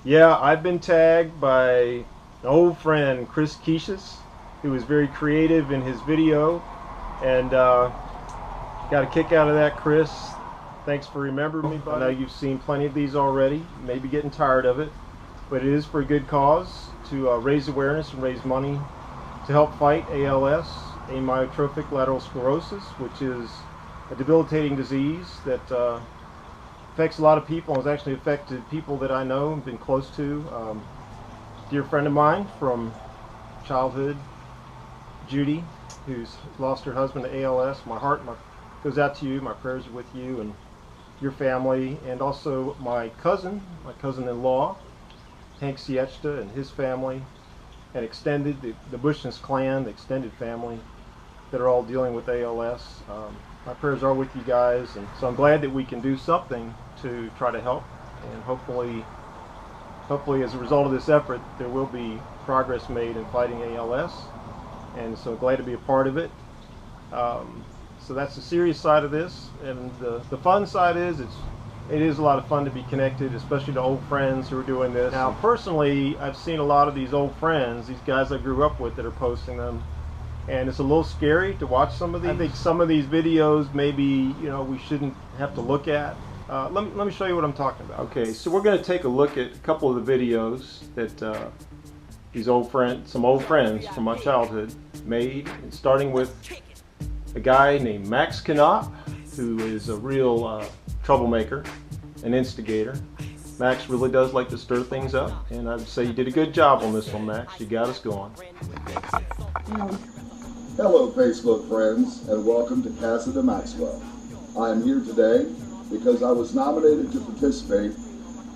Yeah, I've been tagged by an old friend, Chris Keishas, who was very creative in his video, and got a kick out of that, Chris. Thanks for remembering me, buddy. I know you've seen plenty of these already, maybe getting tired of it, but it is for a good cause, to raise awareness and raise money to help fight ALS, amyotrophic lateral sclerosis, which is a debilitating disease that affects a lot of people and has actually affected people that I know and been close to. Dear friend of mine from childhood, Judy, who's lost her husband to ALS. My heart goes out to you. My prayers are with you and your family, and also my cousin-in-law, Hank Siechta, and his family, and extended, the Bushens clan, the extended family that are all dealing with ALS. My prayers are with you guys, and so I'm glad that we can do something to try to help, and hopefully as a result of this effort there will be progress made in fighting ALS, and so glad to be a part of it. So that's the serious side of this, and the fun side is it is a lot of fun to be connected, especially to old friends who are doing this. Now personally, I've seen a lot of these old friends, these guys I grew up with, that are posting them, and it's a little scary to watch some of these. I think some of these videos maybe, we shouldn't have to look at. Let me show you what I'm talking about. Okay, so we're going to take a look at a couple of the videos that some old friends from my childhood made, starting with a guy named Max Knopf, who is a real troublemaker, an instigator. Max really does like to stir things up, and I'd say you did a good job on this one, Max. You got us going. Hello, Facebook friends, and welcome to Casa de Maxwell. I am here today because I was nominated to participate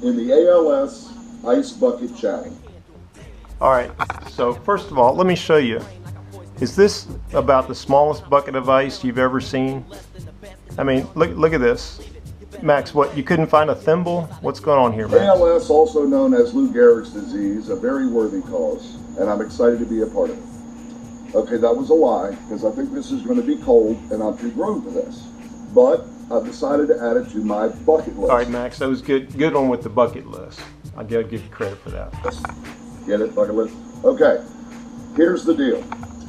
in the ALS Ice Bucket Challenge. All right, so first of all, let me show you. Is this about the smallest bucket of ice you've ever seen? I mean, look at this. Max, what, you couldn't find a thimble? What's going on here, Max? ALS, also known as Lou Gehrig's disease, a very worthy cause, and I'm excited to be a part of it. Okay, that was a lie, because I think this is going to be cold, and I'm too grown for this. But I've decided to add it to my bucket list. All right, Max, that was good. Good one with the bucket list. I gotta give you credit for that. Get it, bucket list? Okay, here's the deal.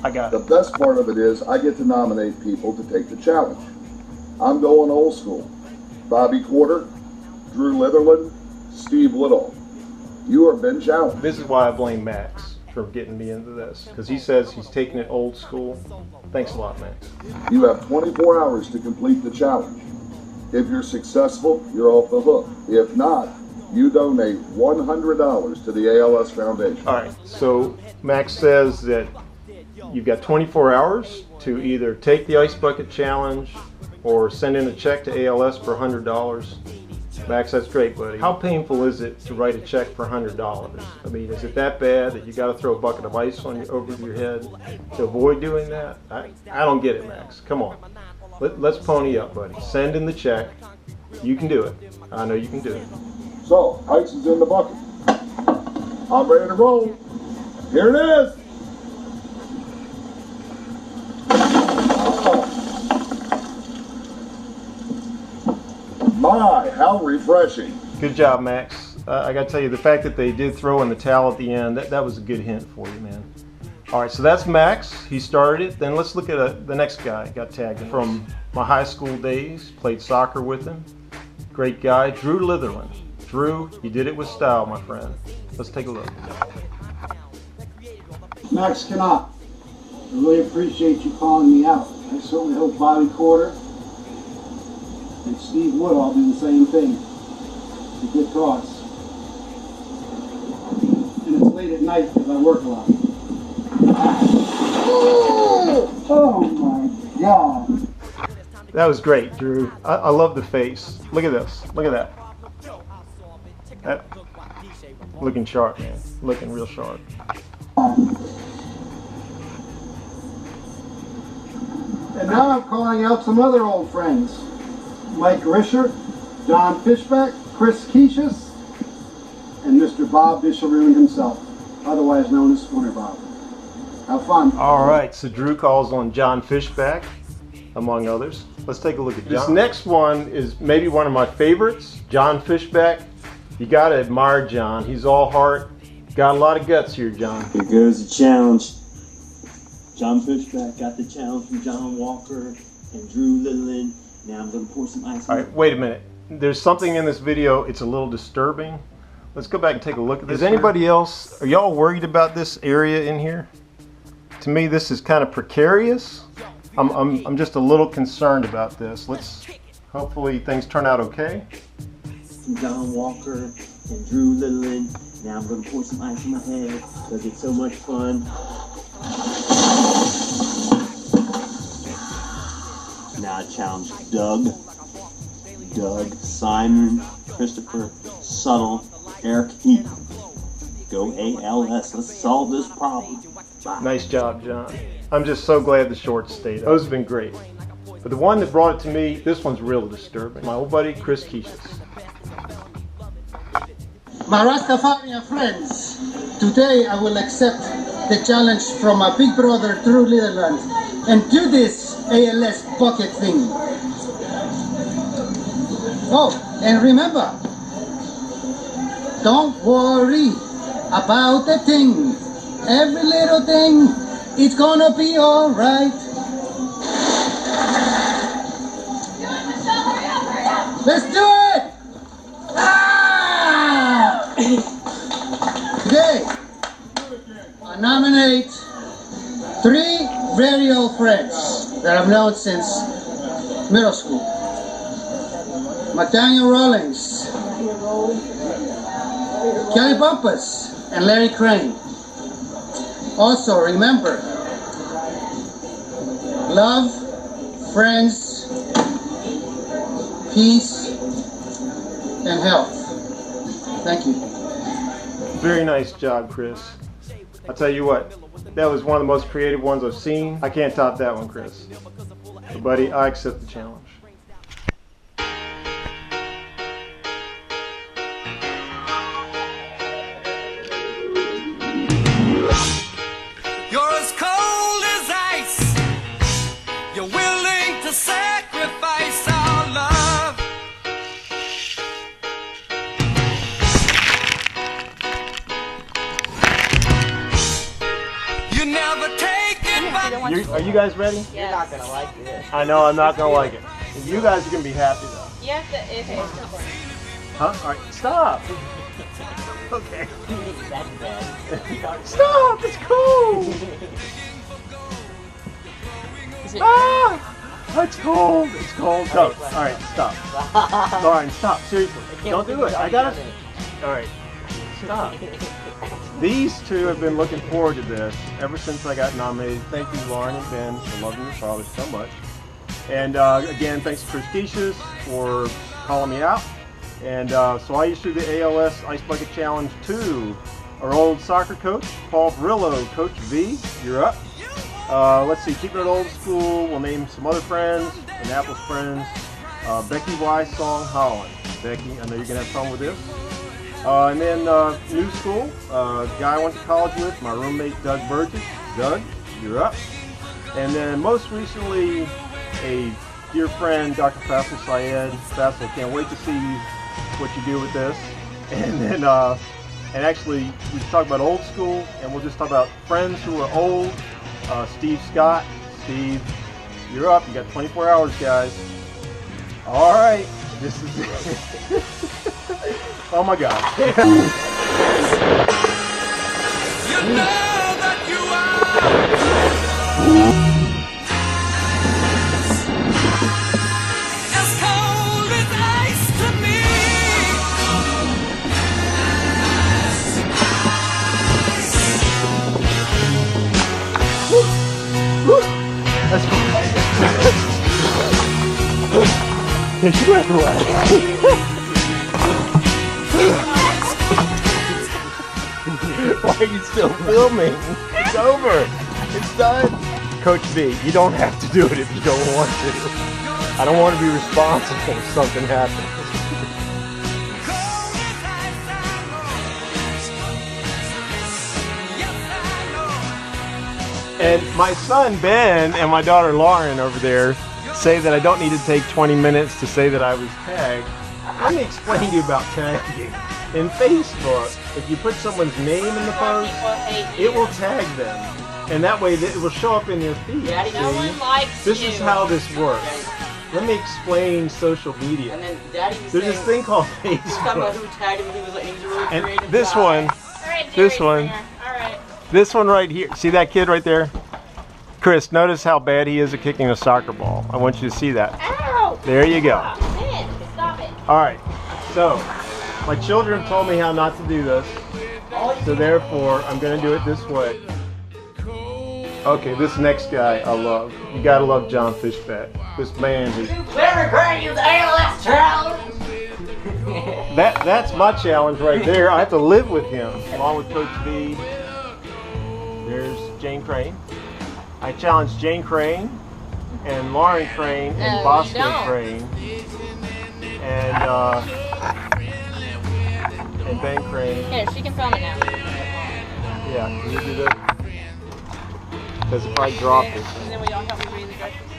I got it. The best part of it is I get to nominate people to take the challenge. I'm going old school. Bobby Quarter, Drew Litherland, Steve Woodall. You have been challenged. This is why I blame Max for getting me into this, because he says he's taking it old school. Thanks a lot, Max. You have 24 hours to complete the challenge. If you're successful, you're off the hook. If not, you donate $100 to the ALS Foundation. All right, so Max says that you've got 24 hours to either take the Ice Bucket Challenge or send in a check to ALS for $100. Max, that's great, buddy. How painful is it to write a check for $100? I mean, is it that bad that you got to throw a bucket of ice over your head to avoid doing that? I don't get it, Max. Come on. Let's pony up, buddy. Send in the check. You can do it. I know you can do it. So, ice is in the bucket. I'm ready to roll. Here it is. My, how refreshing. Good job, Max. I got to tell you, the fact that they did throw in the towel at the end, that was a good hint for you, man. All right, so that's Max. He started it. Then let's look at the next guy. Got tagged from my high school days. Played soccer with him. Great guy, Drew Litherland. Drew, you did it with style, my friend. Let's take a look. Max Knopf, I really appreciate you calling me out. I certainly hope Bobby Quarter and Steve Woodall do the same thing. It's a good cause. And it's late at night because I work a lot. Oh my God. That was great, Drew. I love the face. Look at this. Look at that. Looking sharp, man. Looking real sharp. And now I'm calling out some other old friends. Mike Risher, John Fishback, Chris Keishas, and Mr. Bob Bisharoon himself, otherwise known as Spooner Bob. Have fun. All right, so Drew calls on John Fishback, among others. Let's take a look at John. This next one is maybe one of my favorites, John Fishback. You gotta admire John. He's all heart. Got a lot of guts here, John. Here goes the challenge. John Fishback got the challenge from John Walker and Drew Littleton. Now I'm gonna pour some ice. All right, wait a minute. There's something in this video. It's a little disturbing. Let's go back and take a look at this. Is anybody else, are y'all worried about this area in here? To me, this is kind of precarious. I'm just a little concerned about this. Let's, hopefully things turn out okay. John Walker and Drew Littleton. Now I'm gonna pour some ice on my head because it's so much fun. Now I challenge Doug, Simon, Christopher, Subtle, Eric Heath. Go ALS. Let's solve this problem. Bye. Nice job, John. I'm just so glad the shorts stayed. Those have been great. But the one that brought it to me, this one's real disturbing. My old buddy, Chris Keishas. My Rastafarian friends, today I will accept the challenge from my big brother Drew Littleton and do this ALS bucket thing. Oh, and remember, don't worry about the thing. Every little thing, it's gonna be alright. Let's do it! Ah! Today, I nominate 3 very old friends that I've known since middle school. McDaniel Rawlings, Kelly Bumpus, and Larry Crane. Also remember, love, friends, peace, and health. Thank you. Very nice job, Chris. I'll tell you what, that was one of the most creative ones I've seen. I can't top that one, Chris. So, buddy, I accept the challenge. You're as cold as ice. You're willing to sacrifice our love. You never take it back. Are you guys ready? Yes. You're not gonna like this. I know I'm not gonna like it. You guys are gonna be happy though. Yes, it is. Huh? All right, stop. Okay. That's bad. Stop! It's cold. Ah! It's cold. It's cold. No. All right, stop. Lauren, stop. Seriously, don't do it. I gotta. All right, stop. These two have been looking forward to this ever since I got nominated. Thank you, Lauren and Ben, for loving your father so much. And again, thanks to Chris Keishas for calling me out. And so I issued the ALS Ice Bucket Challenge to our old soccer coach, Paul Brillo. Coach V, you're up. Let's see, keeping it old school, we'll name some other friends, Annapolis friends. Becky Wise Song Holland. Becky, I know you're going to have fun with this. And then new school, guy I went to college with, my roommate Doug Burgess. Doug, you're up. And then most recently, a dear friend, Dr. Faisal Syed. Faisal, can't wait to see what you do with this. And then, and actually, we talk about old school, and we'll just talk about friends who are old. Steve Scott. Steve, you're up. You got 24 hours, guys. All right. This is it. Oh my God. You know that you are as cold as ice to me. That's cool. She went away. Why are you still filming? It's over. It's done. Coach V, you don't have to do it if you don't want to. I don't want to be responsible if something happens. And my son Ben and my daughter Lauren over there say that I don't need to take 20 minutes to say that I was tagged. Let me explain to you about tagging. In Facebook, if you put someone's name in the post, it will tag them. And that way it will show up in their feed. Daddy, see? no one likes This you. is how this works. Let me explain social media. And then Daddy was There's saying, this thing called he was talking about Facebook. who tagged him. He was like, he was a really And creative this guy. one, Alright, this Jerry one. Springer. Alright. this one right here. See that kid right there? Chris, notice how bad he is at kicking a soccer ball. I want you to see that. Ow! There you go. Man, stop it. All right, so my children told me how not to do this, so therefore I'm going to do it this way. Okay, this next guy I love. You gotta love John Fishback. This man who... Very great, you the ALS challenge. That's my challenge right there. I have to live with him, along with Coach V. There's Jane Crane. I challenged Jane Crane and Lauren Crane and No, Bosco you don't. Crane and Ben Crane. Here, she can film it now. Yeah, can you do that? Because if I drop it, And then will y'all help me read the directions?